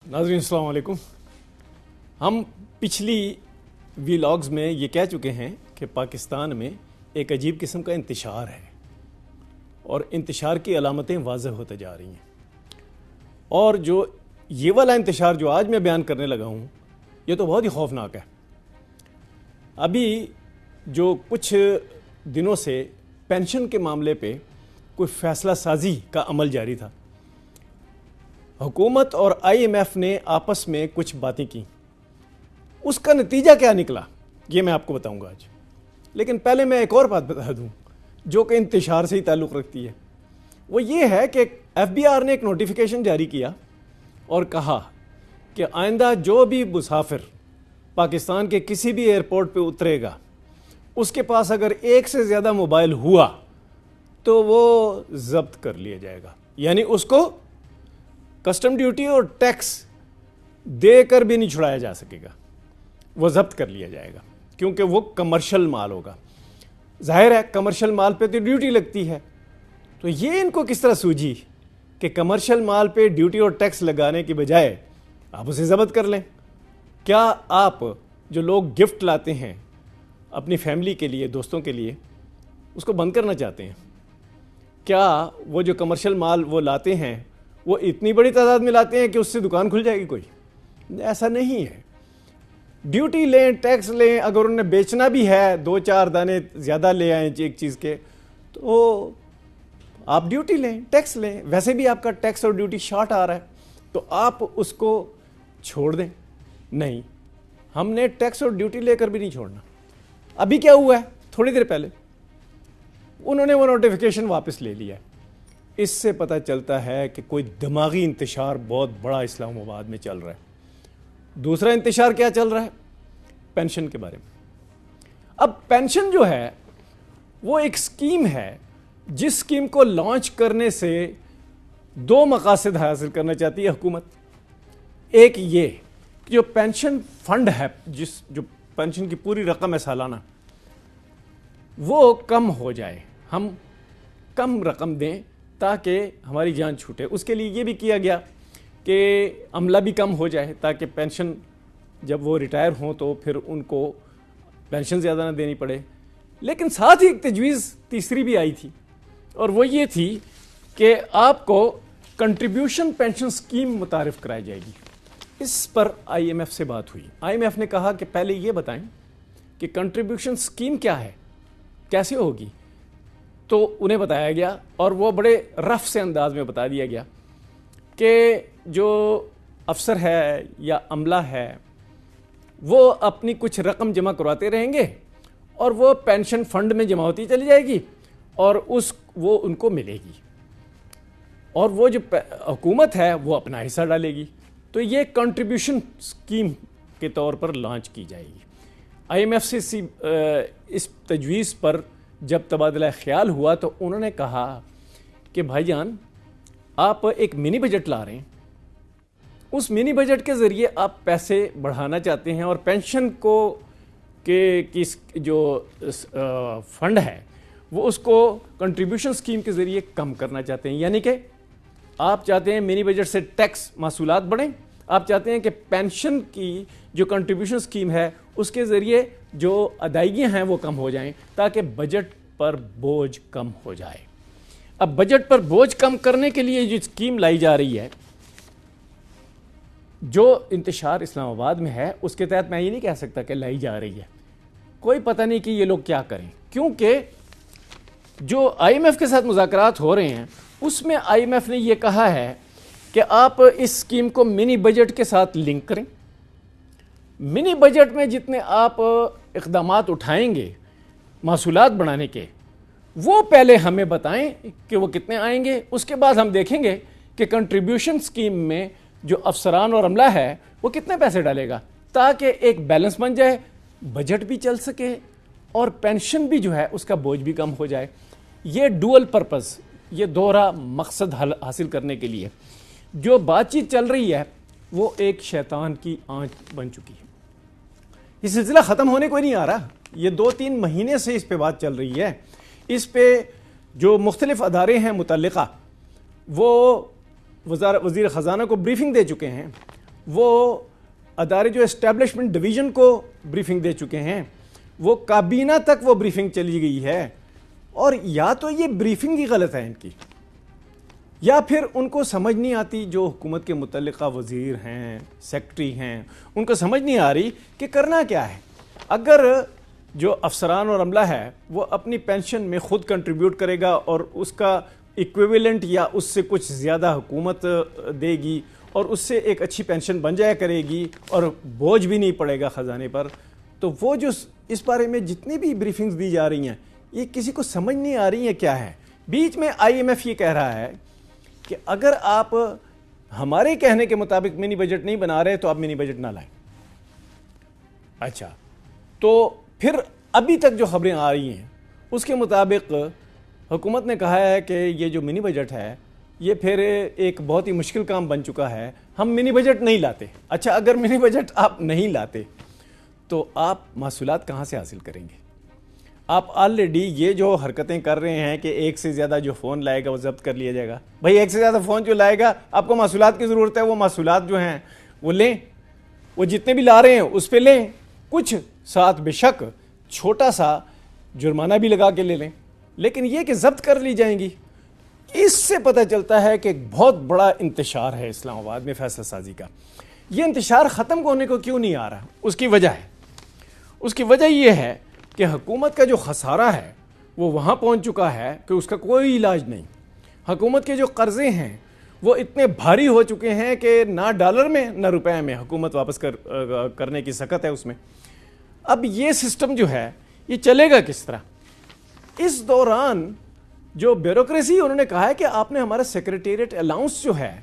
ناظرین السلام علیکم. ہم پچھلی ویلاگز میں یہ کہہ چکے ہیں کہ پاکستان میں ایک عجیب قسم کا انتشار ہے اور انتشار کی علامتیں واضح ہوتے جا رہی ہیں. اور جو یہ والا انتشار جو آج میں بیان کرنے لگا ہوں یہ تو بہت ہی خوفناک ہے. ابھی جو کچھ دنوں سے پینشن کے معاملے پہ کوئی فیصلہ سازی کا عمل جاری تھا. حکومت اور آئی ایم ایف نے آپس میں کچھ باتیں کی. اس کا نتیجہ کیا نکلا یہ میں آپ کو بتاؤں گا آج. لیکن پہلے میں ایک اور بات بتا دوں جو کہ انتشار سے ہی تعلق رکھتی ہے. وہ یہ ہے کہ ایف بی آر نے ایک نوٹیفیکیشن جاری کیا اور کہا کہ آئندہ جو بھی مسافر پاکستان کے کسی بھی ایئرپورٹ پہ اترے گا اس کے پاس اگر ایک سے زیادہ موبائل ہوا تو وہ ضبط کر لیا جائے گا. یعنی اس کو کسٹم ڈیوٹی اور ٹیکس دے کر بھی نہیں چھڑایا جا سکے گا, وہ ضبط کر لیا جائے گا کیونکہ وہ کمرشل مال ہوگا. ظاہر ہے کمرشل مال پہ تو ڈیوٹی لگتی ہے, تو یہ ان کو کس طرح سوجھی کہ کمرشل مال پہ ڈیوٹی اور ٹیکس لگانے کی بجائے آپ اسے ضبط کر لیں. کیا آپ جو لوگ گفٹ لاتے ہیں اپنی فیملی کے لیے, دوستوں کے لیے, اس کو بند کرنا چاہتے ہیں؟ کیا وہ جو کمرشل مال وہ لاتے ہیں وہ اتنی بڑی تعداد میں لاتے ہیں کہ اس سے دکان کھل جائے گی کوئی؟ ایسا نہیں ہے. ڈیوٹی لیں, ٹیکس لیں, اگر انہوں نے بیچنا بھی ہے 2-4 دانے زیادہ لے آئیں ایک چیز کے تو آپ ڈیوٹی لیں, ٹیکس لیں. ویسے بھی آپ کا ٹیکس اور ڈیوٹی شارٹ آ رہا ہے تو آپ اس کو چھوڑ دیں. نہیں, ہم نے ٹیکس اور ڈیوٹی لے کر بھی نہیں چھوڑنا. ابھی کیا ہوا ہے, تھوڑی دیر پہلے انہوں نے وہ نوٹیفیکیشن واپس لے لیا ہے. اس سے پتہ چلتا ہے کہ کوئی دماغی انتشار بہت بڑا اسلام آباد میں چل رہا ہے. دوسرا انتشار کیا چل رہا ہے؟ پینشن کے بارے میں. اب پینشن جو ہے وہ ایک سکیم ہے جس سکیم کو لانچ کرنے سے 2 مقاصد حاصل کرنا چاہتی ہے حکومت. ایک یہ کہ جو پینشن فنڈ ہے, جو پینشن کی پوری رقم ہے سالانہ, وہ کم ہو جائے, ہم کم رقم دیں تاکہ ہماری جان چھوٹے. اس کے لیے یہ بھی کیا گیا کہ عملہ بھی کم ہو جائے تاکہ پینشن جب وہ ریٹائر ہوں تو پھر ان کو پینشن زیادہ نہ دینی پڑے. لیکن ساتھ ہی ایک تجویز تیسری بھی آئی تھی اور وہ یہ تھی کہ آپ کو کنٹریبیوشن پینشن سکیم متعارف کرائی جائے گی. اس پر آئی ایم ایف سے بات ہوئی. آئی ایم ایف نے کہا کہ پہلے یہ بتائیں کہ کنٹریبیوشن سکیم کیا ہے, کیسے ہوگی. تو انہیں بتایا گیا اور وہ بڑے رف سے انداز میں بتا دیا گیا کہ جو افسر ہے یا عملہ ہے وہ اپنی کچھ رقم جمع کرواتے رہیں گے اور وہ پینشن فنڈ میں جمع ہوتی چلی جائے گی اور وہ ان کو ملے گی, اور وہ جو حکومت ہے وہ اپنا حصہ ڈالے گی. تو یہ کنٹریبیوشن سکیم کے طور پر لانچ کی جائے گی. آئی ایم ایف سے اس تجویز پر جب تبادلہ خیال ہوا تو انہوں نے کہا کہ بھائی جان آپ ایک منی بجٹ لا رہے ہیں, اس منی بجٹ کے ذریعے آپ پیسے بڑھانا چاہتے ہیں اور پینشن کو جو فنڈ ہے وہ اس کو کنٹریبیوشن سکیم کے ذریعے کم کرنا چاہتے ہیں. یعنی کہ آپ چاہتے ہیں منی بجٹ سے ٹیکس محصولات بڑھیں, آپ چاہتے ہیں کہ پینشن کی جو کنٹریبیوشن سکیم ہے اس کے ذریعے جو ادائیگیاں ہیں وہ کم ہو جائیں تاکہ بجٹ پر بوجھ کم ہو جائے. اب بجٹ پر بوجھ کم کرنے کے لیے جو اسکیم لائی جا رہی ہے, جو انتشار اسلام آباد میں ہے اس کے تحت میں یہ نہیں کہہ سکتا کہ لائی جا رہی ہے. کوئی پتہ نہیں کہ یہ لوگ کیا کریں, کیونکہ جو آئی ایم ایف کے ساتھ مذاکرات ہو رہے ہیں اس میں آئی ایم ایف نے یہ کہا ہے کہ آپ اس اسکیم کو منی بجٹ کے ساتھ لنک کریں. منی بجٹ میں جتنے آپ اقدامات اٹھائیں گے محصولات بڑھانے کے وہ پہلے ہمیں بتائیں کہ وہ کتنے آئیں گے. اس کے بعد ہم دیکھیں گے کہ کنٹریبیوشن سکیم میں جو افسران اور عملہ ہے وہ کتنے پیسے ڈالے گا تاکہ ایک بیلنس بن جائے, بجٹ بھی چل سکے اور پینشن بھی جو ہے اس کا بوجھ بھی کم ہو جائے. یہ ڈوئل پرپز, یہ دوہرا مقصد حاصل کرنے کے لیے جو بات چیت چل رہی ہے وہ ایک شیطان کی آنچ بن چکی ہے. یہ سلسلہ ختم ہونے کو نہیں آ رہا, یہ 2-3 مہینے سے اس پہ بات چل رہی ہے. اس پہ جو مختلف ادارے ہیں متعلقہ وہ وزیر خزانہ کو بریفنگ دے چکے ہیں, وہ ادارے جو اسٹیبلشمنٹ ڈویژن کو بریفنگ دے چکے ہیں، وہ کابینہ تک وہ بریفنگ چلی گئی ہے، اور یا تو یہ بریفنگ ہی غلط ہے ان کی، یا پھر ان کو سمجھ نہیں آتی، جو حکومت کے متعلقہ وزیر ہیں، سیکرٹری ہیں، ان کو سمجھ نہیں آ رہی کہ کرنا کیا ہے۔ اگر جو افسران اور عملہ ہے وہ اپنی پینشن میں خود کنٹریبیوٹ کرے گا اور اس کا ایکویولنٹ یا اس سے کچھ زیادہ حکومت دے گی اور اس سے ایک اچھی پینشن بن جایا کرے گی اور بوجھ بھی نہیں پڑے گا خزانے پر، تو وہ جو اس بارے میں جتنی بھی بریفنگز دی جا رہی ہیں یہ کسی کو سمجھ نہیں آ رہی ہیں کیا ہے۔ بیچ میں IMF یہ کہہ رہا ہے کہ اگر آپ ہمارے کہنے کے مطابق منی بجٹ نہیں بنا رہے تو آپ منی بجٹ نہ لائیں۔ اچھا، تو پھر ابھی تک جو خبریں آ رہی ہیں اس کے مطابق حکومت نے کہا ہے کہ یہ جو منی بجٹ ہے یہ پھر ایک بہت ہی مشکل کام بن چکا ہے، ہم منی بجٹ نہیں لاتے۔ اچھا، اگر منی بجٹ آپ نہیں لاتے تو آپ محصولات کہاں سے حاصل کریں گے؟ آپ آلریڈی یہ جو حرکتیں کر رہے ہیں کہ ایک سے زیادہ جو فون لائے گا وہ ضبط کر لیا جائے گا، بھائی ایک سے زیادہ فون جو لائے گا آپ کو محصولات کی ضرورت ہے، وہ محصولات جو ہیں وہ لیں، وہ جتنے بھی لا رہے ہیں اس پہ لیں، کچھ ساتھ بے شک چھوٹا سا جرمانہ بھی لگا کے لے لیں، لیکن یہ کہ ضبط کر لی جائیں گی۔ اس سے پتہ چلتا ہے کہ ایک بہت بڑا انتشار ہے اسلام آباد میں فیصلہ سازی کا۔ یہ انتشار ختم ہونے کو کیوں نہیں آ رہا؟ اس کی وجہ ہے، اس کی وجہ یہ ہے کہ حکومت کا جو خسارہ ہے وہ وہاں پہنچ چکا ہے کہ اس کا کوئی علاج نہیں۔ حکومت کے جو قرضے ہیں وہ اتنے بھاری ہو چکے ہیں کہ نہ ڈالر میں نہ روپے میں حکومت واپس کرنے کی سخت ہے اس میں۔ اب یہ سسٹم جو ہے یہ چلے گا کس طرح؟ اس دوران جو بیوروکریسی، انہوں نے کہا ہے کہ آپ نے ہمارا سیکریٹریٹ الاؤنس جو ہے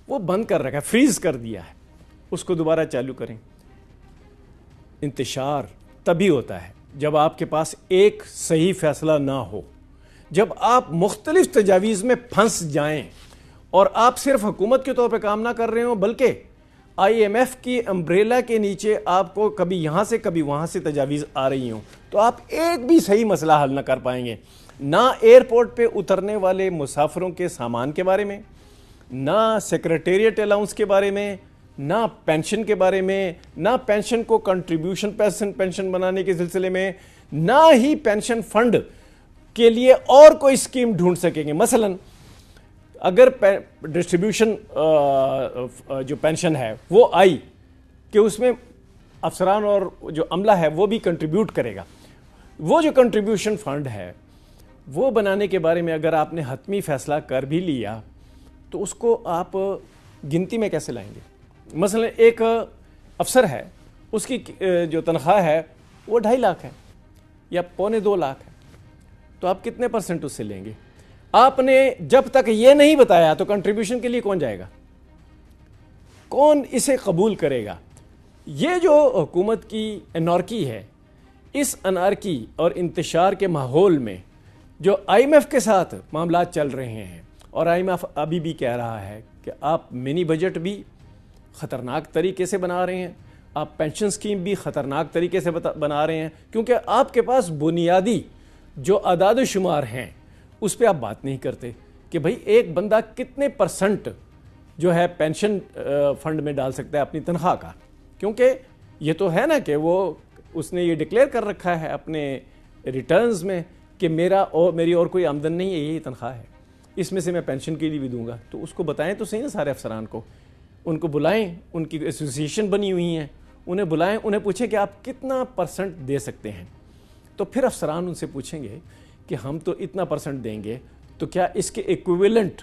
وہ بند کر رکھا ہے، فریز کر دیا ہے، اس کو دوبارہ چالو کریں۔ انتشار تبھی ہوتا ہے جب آپ کے پاس ایک صحیح فیصلہ نہ ہو، جب آپ مختلف تجاویز میں پھنس جائیں اور آپ صرف حکومت کے طور پہ کام نہ کر رہے ہوں بلکہ IMF کی امبریلا کے نیچے آپ کو کبھی یہاں سے کبھی وہاں سے تجاویز آ رہی ہوں، تو آپ ایک بھی صحیح مسئلہ حل نہ کر پائیں گے، نہ ایئرپورٹ پہ اترنے والے مسافروں کے سامان کے بارے میں، نہ سیکریٹریٹ الاؤنس کے بارے میں، نہ پینشن کے بارے میں، نہ پینشن کو کنٹریبیوشن پینشن بنانے کے سلسلے میں، نہ ہی پینشن فنڈ کے لیے اور کوئی اسکیم ڈھونڈ سکیں گے۔ مثلا اگر ڈسٹریبیوشن جو پینشن ہے وہ آئی کہ اس میں افسران اور جو عملہ ہے وہ بھی کنٹریبیوٹ کرے گا، وہ جو کنٹریبیوشن فنڈ ہے وہ بنانے کے بارے میں اگر آپ نے حتمی فیصلہ کر بھی لیا تو اس کو آپ گنتی میں کیسے لائیں گے؟ مثلا ایک افسر ہے، اس کی جو تنخواہ ہے وہ 2.5 لاکھ ہے یا 1.25 لاکھ ہے، تو آپ کتنے % اس سے لیں گے؟ آپ نے جب تک یہ نہیں بتایا تو کنٹریبیوشن کے لیے کون جائے گا؟ کون اسے قبول کرے گا؟ یہ جو حکومت کی انارکی ہے، اس انارکی اور انتشار کے ماحول میں جو IMF کے ساتھ معاملات چل رہے ہیں، اور IMF ابھی بھی کہہ رہا ہے کہ آپ منی بجٹ بھی خطرناک طریقے سے بنا رہے ہیں، آپ پینشن سکیم بھی خطرناک طریقے سے بنا رہے ہیں، کیونکہ آپ کے پاس بنیادی جو اعداد و شمار ہیں اس پہ آپ بات نہیں کرتے کہ بھئی ایک بندہ کتنے % جو ہے پینشن فنڈ میں ڈال سکتا ہے اپنی تنخواہ کا، کیونکہ یہ تو ہے نا کہ اس نے یہ ڈکلیئر کر رکھا ہے اپنے ریٹرنز میں کہ میری اور کوئی آمدن نہیں ہے، یہی تنخواہ ہے، اس میں سے میں پینشن کے لیے بھی دوں گا۔ تو اس کو بتائیں تو صحیح نا سارے افسران کو، ان کو بلائیں، ان کی ایسوسیشن بنی ہوئی ہیں، انہیں بلائیں، انہیں پوچھیں کہ آپ کتنا % دے سکتے ہیں، تو پھر افسران ان سے پوچھیں گے کہ ہم تو اتنا % دیں گے، تو کیا اس کے ایکویولنٹ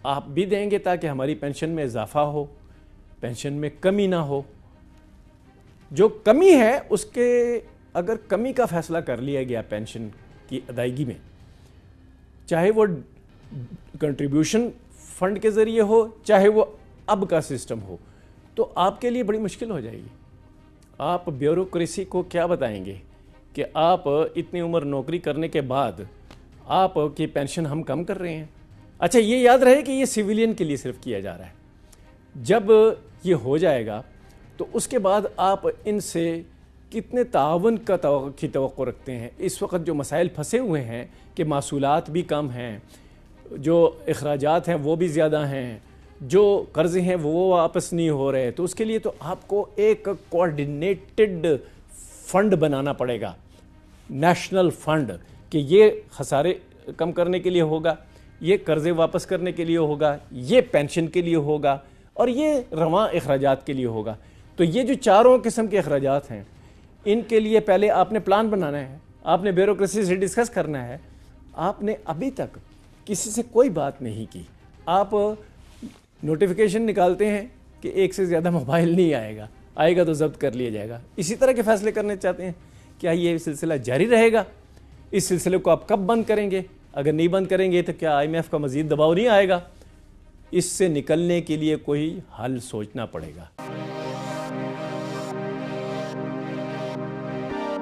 آپ بھی دیں گے تاکہ ہماری پینشن میں اضافہ ہو، پینشن میں کمی نہ ہو؟ جو کمی ہے اس کے اگر کمی کا فیصلہ کر لیا گیا پینشن کی ادائیگی میں، چاہے وہ کنٹریبیوشن فنڈ کے ذریعے ہو چاہے وہ اب کا سسٹم ہو، تو آپ کے لیے بڑی مشکل ہو جائے گی۔ آپ بیوروکریسی کو کیا بتائیں گے کہ آپ اتنی عمر نوکری کرنے کے بعد آپ کی پینشن ہم کم کر رہے ہیں؟ اچھا، یہ یاد رہے کہ یہ سویلین کے لیے صرف کیا جا رہا ہے۔ جب یہ ہو جائے گا تو اس کے بعد آپ ان سے کتنے تعاون کی توقع رکھتے ہیں؟ اس وقت جو مسائل پھنسے ہوئے ہیں کہ محصولات بھی کم ہیں، جو اخراجات ہیں وہ بھی زیادہ ہیں، جو قرضے ہیں وہ واپس نہیں ہو رہے، تو اس کے لیے تو آپ کو ایک کوآرڈینیٹڈ فنڈ بنانا پڑے گا، نیشنل فنڈ، کہ یہ خسارے کم کرنے کے لیے ہوگا، یہ قرضے واپس کرنے کے لیے ہوگا، یہ پینشن کے لیے ہوگا، اور یہ رواں اخراجات کے لیے ہوگا۔ تو یہ جو چاروں قسم کے اخراجات ہیں، ان کے لیے پہلے آپ نے پلان بنانا ہے، آپ نے بیوروکریسی سے ڈسکس کرنا ہے۔ آپ نے ابھی تک کسی سے کوئی بات نہیں کی، آپ نوٹیفیکیشن نکالتے ہیں کہ ایک سے زیادہ موبائل نہیں آئے گا، آئے گا تو ضبط کر لیا جائے گا۔ اسی طرح کے فیصلے کرنے چاہتے ہیں۔ کیا یہ سلسلہ جاری رہے گا؟ اس سلسلے کو آپ کب بند کریں گے؟ اگر نہیں بند کریں گے تو کیا IMF کا مزید دباؤ نہیں آئے گا؟ اس سے نکلنے کے لیے کوئی حل سوچنا پڑے گا۔